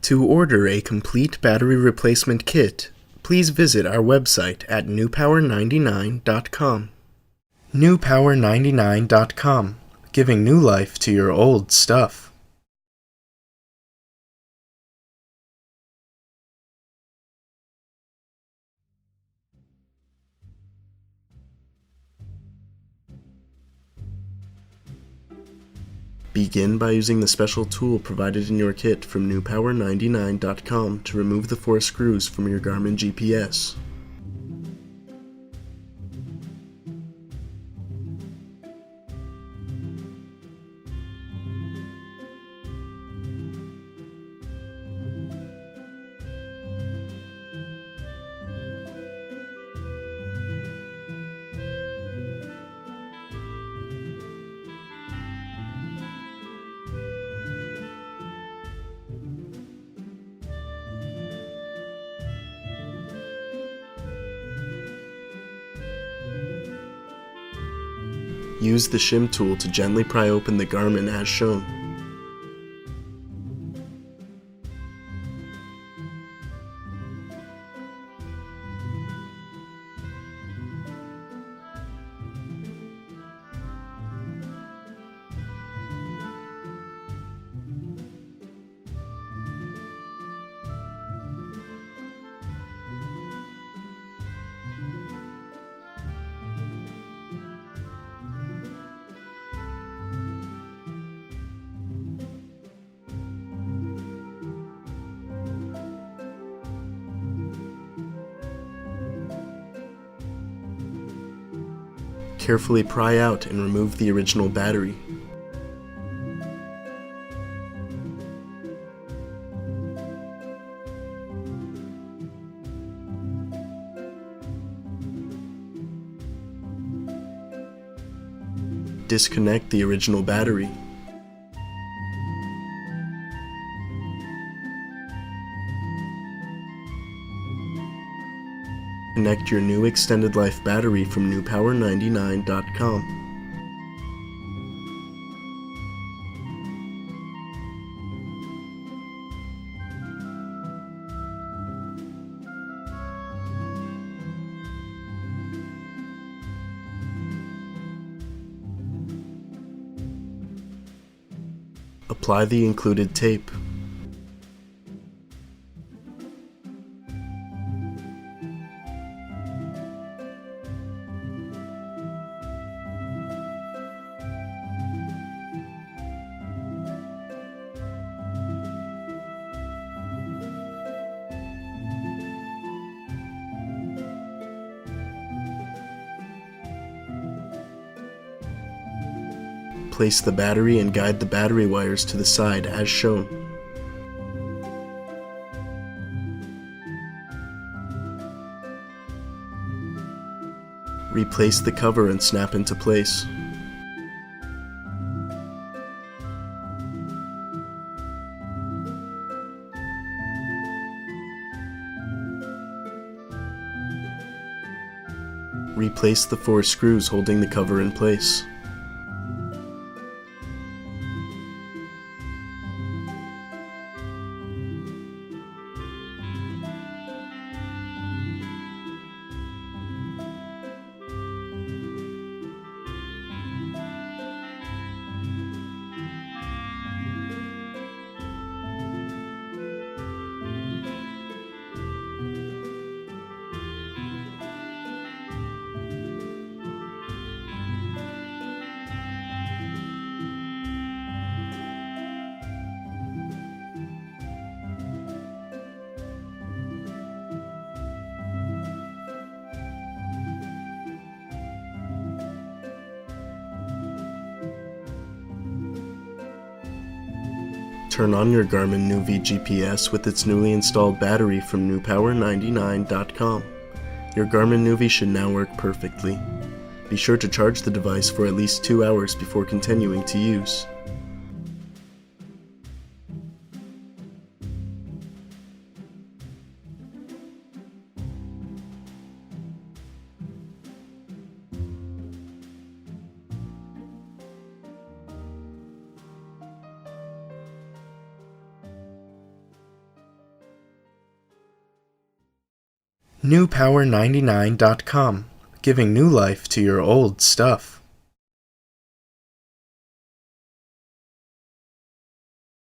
To order a complete battery replacement kit, please visit our website at newpower99.com. newpower99.com, giving new life to your old stuff. Begin by using the special tool provided in your kit from newpower99.com to remove the 4 screws from your Garmin GPS. Use the shim tool to gently pry open the Garmin as shown. Carefully pry out and remove the original battery. Disconnect the original battery. Connect your new extended life battery from newpower99.com. Apply the included tape. Place the battery and guide the battery wires to the side as shown. Replace the cover and snap into place. Replace the 4 screws holding the cover in place. Turn on your Garmin Nuvi GPS with its newly installed battery from newpower99.com. Your Garmin Nuvi should now work perfectly. Be sure to charge the device for at least 2 hours before continuing to use. newpower99.com, giving new life to your old stuff.